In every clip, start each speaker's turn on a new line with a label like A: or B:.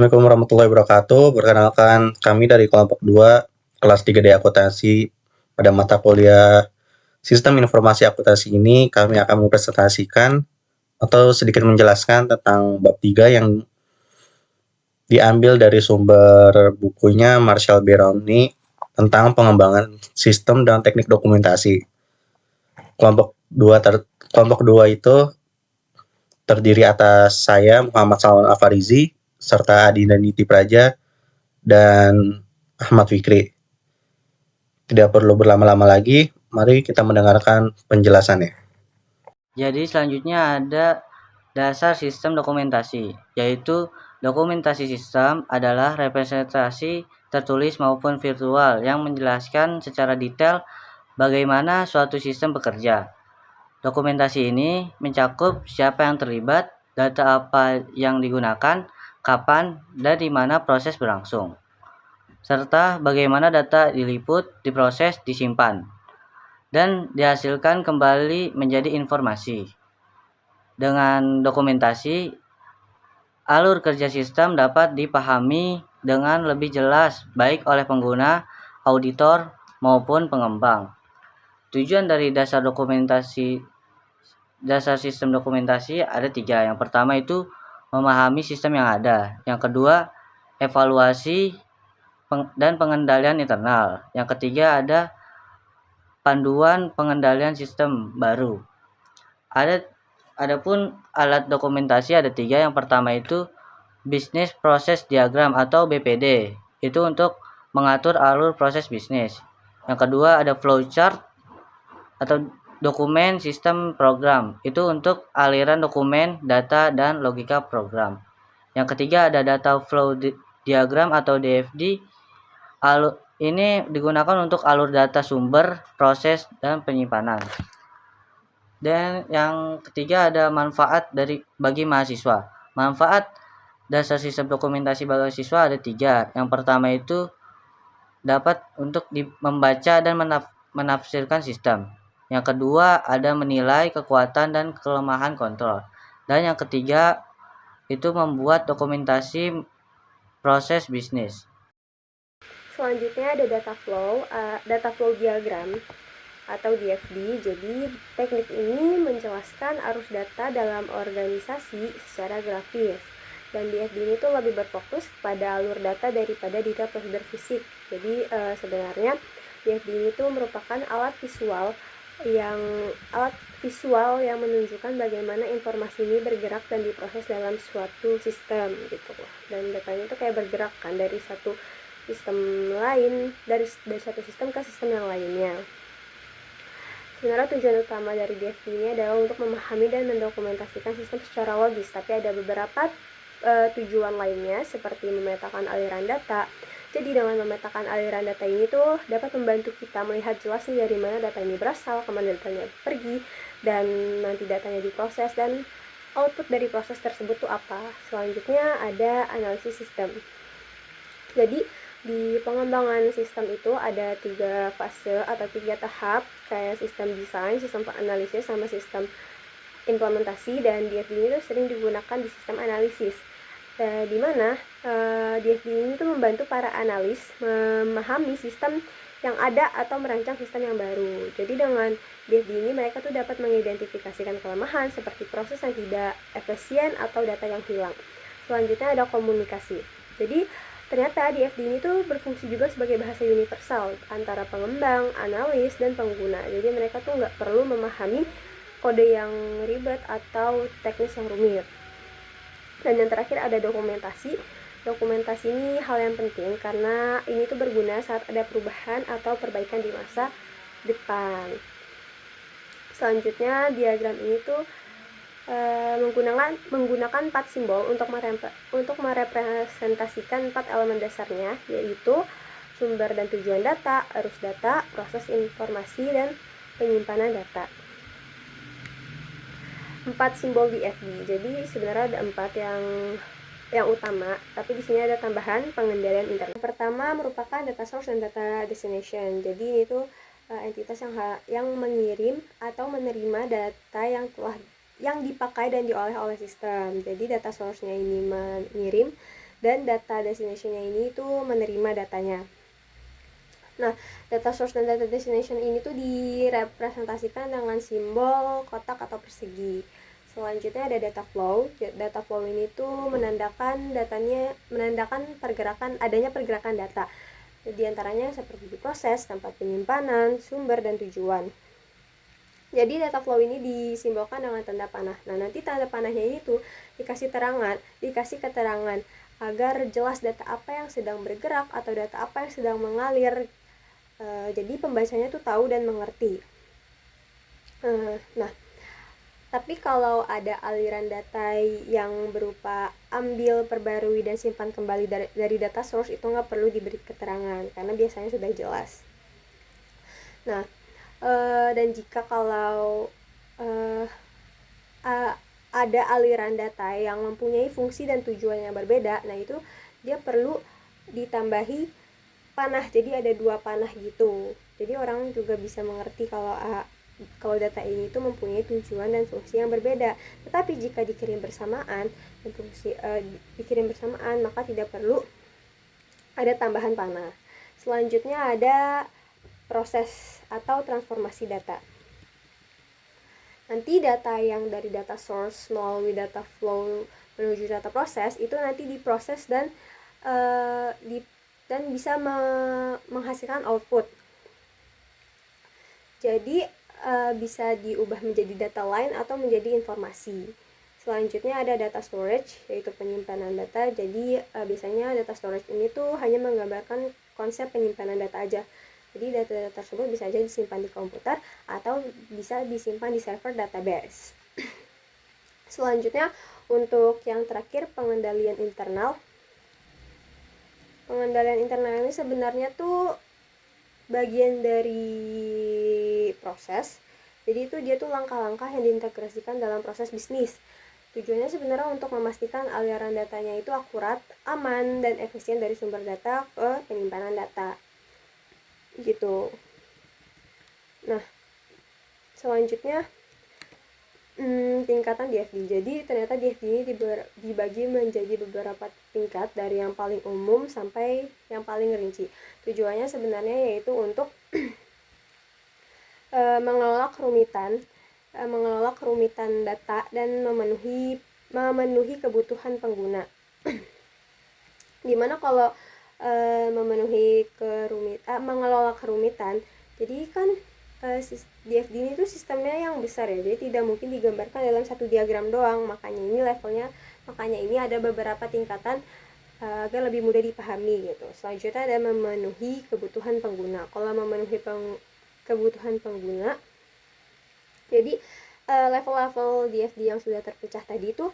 A: Assalamualaikum warahmatullahi wabarakatuh. Perkenalkan, kami dari kelompok 2, kelas 3D Akuntansi. Pada mata kuliah Sistem Informasi Akuntansi ini, kami akan mempresentasikan atau sedikit menjelaskan tentang bab 3 yang diambil dari sumber bukunya Marshall Beroni tentang pengembangan sistem dan teknik dokumentasi. Kelompok 2 itu terdiri atas saya, Muhammad Salman Afarizi, serta Adinda Niti Praja, dan Ahmad Fikri. Tidak perlu berlama-lama lagi, mari kita mendengarkan penjelasannya.
B: Jadi selanjutnya ada dasar sistem dokumentasi, yaitu dokumentasi sistem adalah representasi tertulis maupun virtual yang menjelaskan secara detail bagaimana suatu sistem bekerja. Dokumentasi ini mencakup siapa yang terlibat, data apa yang digunakan, kapan, dan di mana proses berlangsung, serta bagaimana data diliput, diproses, disimpan, dan dihasilkan kembali menjadi informasi. Dengan dokumentasi, alur kerja sistem dapat dipahami dengan lebih jelas baik oleh pengguna, auditor, maupun pengembang. Tujuan dari dasar sistem dokumentasi ada 3. Yang pertama itu memahami sistem yang ada. Yang kedua, evaluasi dan pengendalian internal. Yang ketiga ada panduan pengendalian sistem baru. Adapun alat dokumentasi ada 3. Yang pertama itu Business Process Diagram atau BPD. Itu untuk mengatur alur proses bisnis. Yang kedua ada flowchart atau dokumen sistem program. Itu untuk aliran dokumen, data, dan logika program. Yang ketiga ada data flow diagram atau DFD. Ini digunakan untuk alur data sumber, proses, dan penyimpanan. Dan yang ketiga ada manfaat bagi mahasiswa. Manfaat dasar sistem dokumentasi bagi mahasiswa ada 3. Yang pertama itu dapat untuk membaca dan menafsirkan sistem. Yang kedua ada menilai kekuatan dan kelemahan kontrol. Dan yang ketiga itu membuat dokumentasi proses bisnis.
C: Selanjutnya ada data flow diagram atau DFD. Jadi teknik ini menjelaskan arus data dalam organisasi secara grafis. Dan DFD ini tuh lebih berfokus kepada alur data daripada data prosedur fisik. Jadi sebenarnya DFD ini tuh merupakan alat visual yang menunjukkan bagaimana informasi ini bergerak dan diproses dalam suatu sistem gitu. Dan datanya itu kayak bergerak kan dari satu sistem lain, dari satu sistem ke sistem yang lainnya. Sebenarnya tujuan utama dari DFD ini adalah untuk memahami dan mendokumentasikan sistem secara logis, tapi ada beberapa tujuan lainnya seperti memetakan aliran data. Jadi dengan memetakan aliran data ini tuh dapat membantu kita melihat jelas nih dari mana data ini berasal, kemana datanya pergi, dan nanti datanya diproses dan output dari proses tersebut tuh apa. Selanjutnya ada analisis sistem. Jadi di pengembangan sistem itu ada 3 fase atau 3 tahap, kayak sistem desain, sistem analisis, sama sistem implementasi. Dan DFD ini tuh sering digunakan di sistem analisis, di mana DFD ini tuh membantu para analis memahami sistem yang ada atau merancang sistem yang baru. Jadi dengan DFD ini mereka tuh dapat mengidentifikasikan kelemahan seperti proses yang tidak efisien atau data yang hilang. Selanjutnya ada komunikasi. Jadi ternyata DFD ini tuh berfungsi juga sebagai bahasa universal antara pengembang, analis, dan pengguna. Jadi mereka tuh nggak perlu memahami kode yang ribet atau teknis yang rumit. Dan yang terakhir ada dokumentasi. Dokumentasi ini hal yang penting karena ini tuh berguna saat ada perubahan atau perbaikan di masa depan. Selanjutnya diagram ini tuh menggunakan 4 simbol untuk merepresentasikan 4 elemen dasarnya, yaitu sumber dan tujuan data, arus data, proses informasi, dan penyimpanan data. 4 simbol DFD. Jadi sebenarnya ada 4 yang utama, tapi di sini ada tambahan pengendalian internal. Yang pertama merupakan data source dan data destination. Jadi ini tuh entitas yang mengirim atau menerima data yang dipakai dan diolah oleh sistem. Jadi data source-nya ini mengirim dan data destination-nya ini tuh menerima datanya. Nah, data source dan data destination ini tuh direpresentasikan dengan simbol kotak atau persegi. Selanjutnya ada data flow. Data flow ini tuh menandakan adanya pergerakan data. Di antaranya seperti diproses, tempat penyimpanan, sumber, dan tujuan. Jadi data flow ini disimbolkan dengan tanda panah. Nah, nanti tanda panahnya ini tuh dikasih keterangan agar jelas data apa yang sedang bergerak atau data apa yang sedang mengalir. Jadi pembacanya tuh tahu dan mengerti. Nah, tapi kalau ada aliran data yang berupa ambil, perbarui, dan simpan kembali dari data source, itu nggak perlu diberi keterangan karena biasanya sudah jelas. Nah, dan jika kalau ada aliran data yang mempunyai fungsi dan tujuan yang berbeda, nah itu dia perlu ditambahi panah, jadi ada 2 panah gitu. Jadi orang juga bisa mengerti kalau data ini itu mempunyai tujuan dan fungsi yang berbeda. Tetapi jika dikirim bersamaan maka tidak perlu ada tambahan panah. Selanjutnya ada proses atau transformasi data. Nanti data yang dari data source melalui data flow menuju data proses itu nanti diproses dan bisa menghasilkan output. Jadi bisa diubah menjadi data lain atau menjadi informasi. Selanjutnya ada data storage, yaitu penyimpanan data. Jadi biasanya data storage ini tuh hanya menggambarkan konsep penyimpanan data aja. Jadi data tersebut bisa aja disimpan di komputer atau bisa disimpan di server database. Selanjutnya untuk yang terakhir pengendalian internal. Pengendalian internal ini sebenarnya tuh bagian dari proses. Jadi itu dia tuh langkah-langkah yang diintegrasikan dalam proses bisnis. Tujuannya sebenarnya untuk memastikan aliran datanya itu akurat, aman, dan efisien dari sumber data ke penyimpanan data. Gitu. Nah, selanjutnya tingkatan DFD. Jadi ternyata DFD ini dibagi menjadi beberapa tingkat dari yang paling umum sampai yang paling rinci. Tujuannya sebenarnya yaitu untuk mengelola kerumitan data dan memenuhi kebutuhan pengguna. Dimana kalau mengelola kerumitan, jadi kan DFD ini tuh sistemnya yang besar ya, jadi tidak mungkin digambarkan dalam satu diagram doang. Makanya ini ada beberapa tingkatan agar lebih mudah dipahami gitu. Selanjutnya ada memenuhi kebutuhan pengguna. Kalau memenuhi kebutuhan pengguna, jadi level-level DFD yang sudah terpecah tadi itu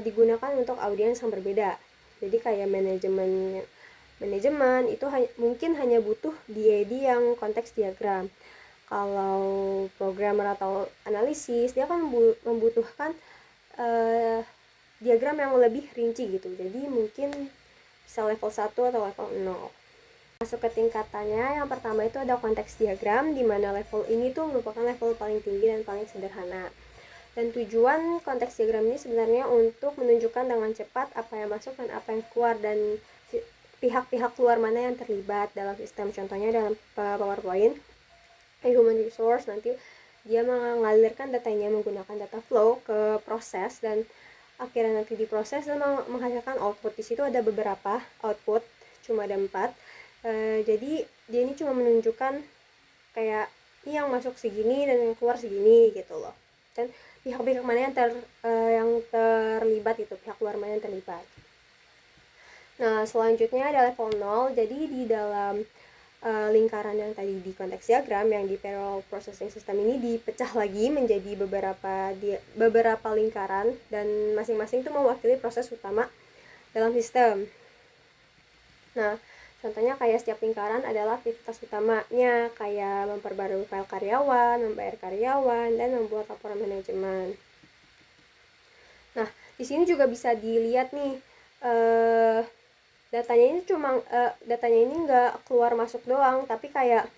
C: digunakan untuk audiens yang berbeda. Jadi kayak manajemen itu mungkin hanya butuh DAD yang konteks diagram. Kalau programmer atau analisis, dia kan membutuhkan diagram yang lebih rinci gitu. Jadi mungkin bisa level 1 atau level 0. Masuk ke tingkatannya, yang pertama itu ada konteks diagram, di mana level ini tuh merupakan level paling tinggi dan paling sederhana. Dan tujuan konteks diagram ini sebenarnya untuk menunjukkan dengan cepat apa yang masuk dan apa yang keluar, dan pihak-pihak luar mana yang terlibat dalam sistem. Contohnya dalam PowerPoint, human resource nanti dia mengalirkan datanya menggunakan data flow ke proses, dan akhirnya nanti diproses dan menghasilkan output. Di situ ada beberapa output, cuma ada 4. Jadi dia ini cuma menunjukkan kayak ini yang masuk segini dan yang keluar segini gitu loh. Dan pihak-pihak mana yang terlibat itu, pihak luar mana yang terlibat. Nah, selanjutnya ada level 0. Jadi di dalam lingkaran yang tadi di konteks diagram, yang di parallel processing system ini dipecah lagi menjadi beberapa lingkaran, dan masing-masing itu mewakili proses utama dalam sistem. Nah, contohnya kayak setiap lingkaran adalah aktivitas utamanya, kayak memperbarui file karyawan, membayar karyawan, dan membuat laporan manajemen. Nah, di sini juga bisa dilihat nih, datanya ini nggak keluar masuk doang, tapi kayak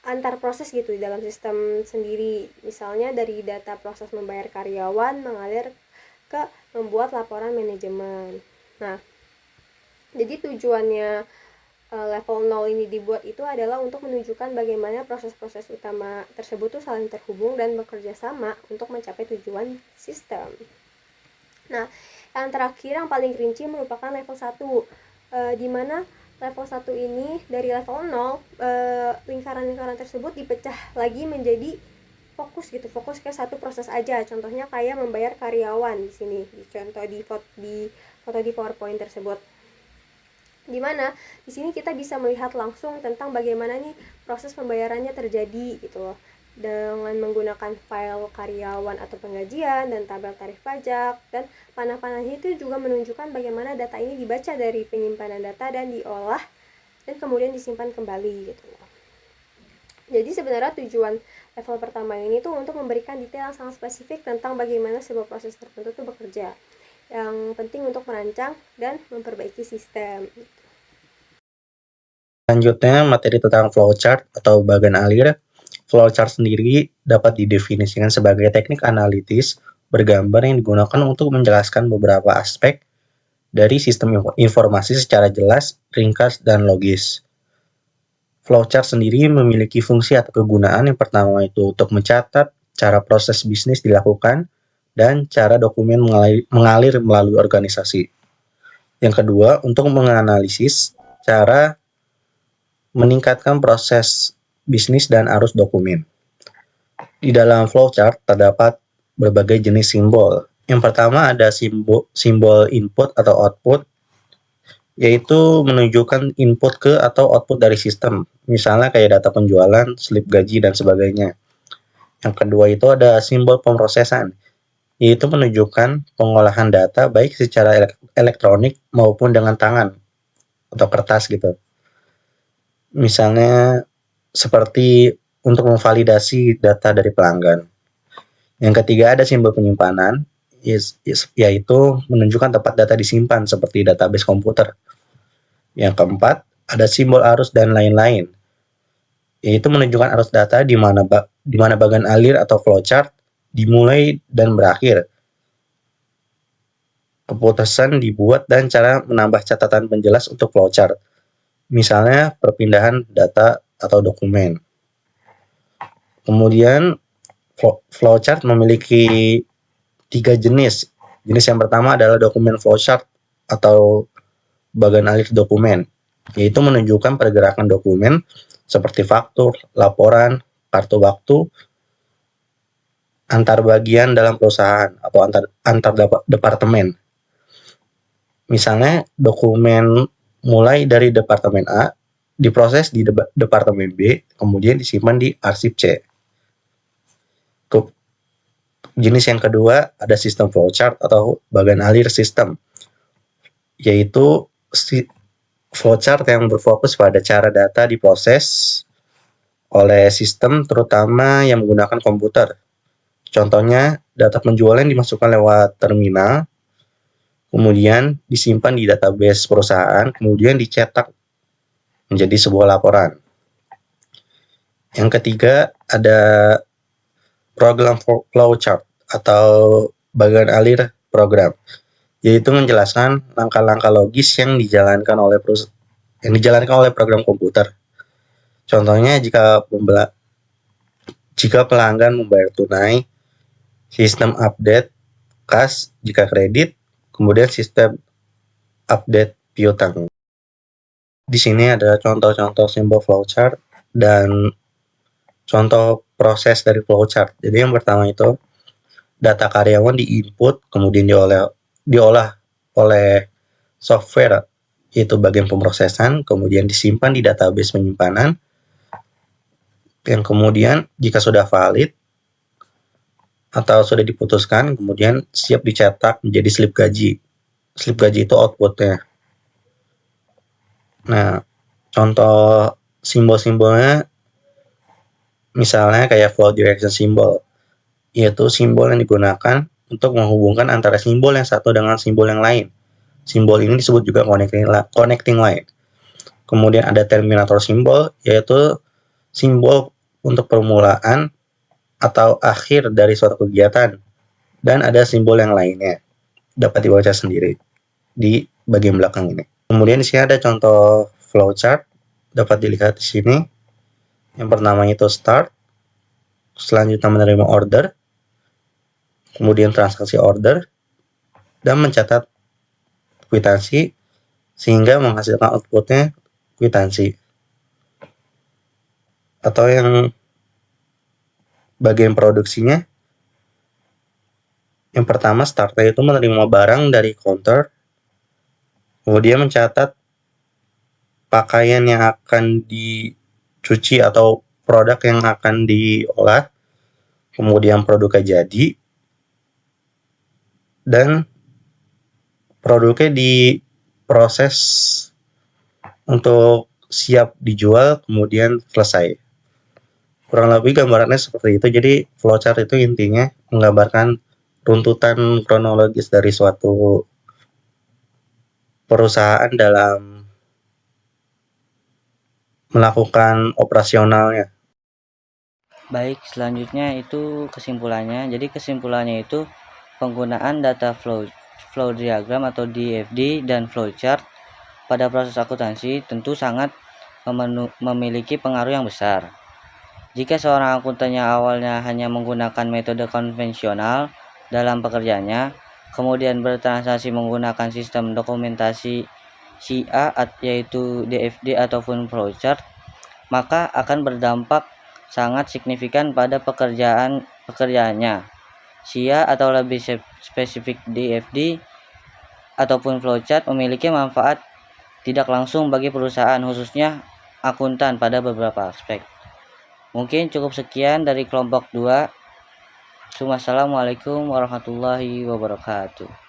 C: antar proses gitu di dalam sistem sendiri. Misalnya dari data proses membayar karyawan mengalir ke membuat laporan manajemen. Nah, jadi tujuannya level 0 ini dibuat itu adalah untuk menunjukkan bagaimana proses-proses utama tersebut tuh saling terhubung dan bekerja sama untuk mencapai tujuan sistem. Nah, yang terakhir yang paling rinci merupakan level 1, di mana level 1 ini dari level 0 lingkaran-lingkaran tersebut dipecah lagi menjadi fokus ke satu proses aja. Contohnya kayak membayar karyawan di sini, contoh di foto di PowerPoint tersebut. Dimana di sini kita bisa melihat langsung tentang bagaimana nih proses pembayarannya terjadi gitu loh, dengan menggunakan file karyawan atau penggajian dan tabel tarif pajak, dan panah-panahnya itu juga menunjukkan bagaimana data ini dibaca dari penyimpanan data dan diolah dan kemudian disimpan kembali gitu loh. Jadi sebenarnya tujuan level pertama ini tuh untuk memberikan detail yang sangat spesifik tentang bagaimana sebuah proses tertentu tuh bekerja, yang penting untuk merancang dan memperbaiki sistem.
A: Selanjutnya, materi tentang flowchart atau bagan alir. Flowchart sendiri dapat didefinisikan sebagai teknik analitis bergambar yang digunakan untuk menjelaskan beberapa aspek dari sistem informasi secara jelas, ringkas, dan logis. Flowchart sendiri memiliki fungsi atau kegunaan yang pertama itu untuk mencatat cara proses bisnis dilakukan dan cara dokumen mengalir melalui organisasi. Yang kedua, untuk menganalisis cara meningkatkan proses bisnis dan arus dokumen. Di dalam flowchart terdapat berbagai jenis simbol. Yang pertama ada simbol input atau output, yaitu menunjukkan input ke atau output dari sistem. Misalnya kayak data penjualan, slip gaji, dan sebagainya. Yang kedua itu ada simbol pemrosesan, yaitu menunjukkan pengolahan data baik secara elektronik maupun dengan tangan atau kertas gitu. Misalnya seperti untuk memvalidasi data dari pelanggan. Yang ketiga ada simbol penyimpanan, yaitu menunjukkan tempat data disimpan seperti database komputer. Yang keempat ada simbol arus dan lain-lain, yaitu menunjukkan arus data di mana bagan alir atau flowchart dimulai dan berakhir. Keputusan dibuat dan cara menambah catatan penjelas untuk flowchart. Misalnya perpindahan data atau dokumen. Kemudian flowchart memiliki 3 jenis. Jenis yang pertama adalah dokumen flowchart atau bagan alir dokumen, yaitu menunjukkan pergerakan dokumen seperti faktur, laporan, kartu waktu, antar bagian dalam perusahaan atau antar departemen. Misalnya dokumen mulai dari departemen A, diproses di departemen B, kemudian disimpan di arsip C. Jenis yang kedua ada sistem flowchart atau bagan alir sistem, yaitu flowchart yang berfokus pada cara data diproses oleh sistem terutama yang menggunakan komputer. Contohnya, data penjualan dimasukkan lewat terminal, kemudian disimpan di database perusahaan, kemudian dicetak menjadi sebuah laporan. Yang ketiga ada program flowchart atau bagan alir program, yaitu menjelaskan langkah-langkah logis yang dijalankan oleh program komputer. Contohnya jika pelanggan membayar tunai, sistem update kas jika kredit, kemudian sistem update piutang. Di sini ada contoh-contoh simbol flowchart dan contoh proses dari flowchart. Jadi yang pertama itu data karyawan diinput, kemudian diolah oleh software, yaitu bagian pemrosesan, kemudian disimpan di database penyimpanan, yang kemudian jika sudah valid atau sudah diputuskan, kemudian siap dicetak menjadi slip gaji. Slip gaji itu outputnya. Nah, contoh simbol-simbolnya misalnya kayak flow direction symbol, yaitu simbol yang digunakan untuk menghubungkan antara simbol yang satu dengan simbol yang lain. Simbol ini disebut juga connecting line. Kemudian ada terminator symbol, yaitu simbol untuk permulaan atau akhir dari suatu kegiatan. Dan ada simbol yang lainnya. dapat dibaca sendiri di bagian belakang ini. Kemudian di sini ada contoh flowchart, dapat dilihat di sini. Yang pertama itu start, selanjutnya menerima order, kemudian transaksi order, dan mencatat kwitansi sehingga menghasilkan outputnya kwitansi. Atau yang bagian produksinya, yang pertama startnya itu menerima barang dari counter, kemudian mencatat pakaian yang akan dicuci atau produk yang akan diolah, kemudian produknya jadi, dan produknya diproses untuk siap dijual, kemudian selesai. Kurang lebih gambarannya seperti itu. Jadi flowchart itu intinya menggambarkan runtutan kronologis dari suatu perusahaan dalam melakukan operasionalnya.
B: Baik, selanjutnya itu kesimpulannya. Jadi kesimpulannya itu penggunaan data flow diagram atau DFD dan flowchart pada proses akuntansi tentu sangat memiliki pengaruh yang besar. Jika seorang akuntan yang awalnya hanya menggunakan metode konvensional dalam pekerjaannya, kemudian bertransaksi menggunakan sistem dokumentasi SIA yaitu DFD ataupun flowchart, maka akan berdampak sangat signifikan pada pekerjaannya. SIA atau lebih spesifik DFD ataupun flowchart memiliki manfaat tidak langsung bagi perusahaan, khususnya akuntan pada beberapa aspek. Mungkin cukup sekian dari kelompok 2. Wassalamualaikum warahmatullahi wabarakatuh.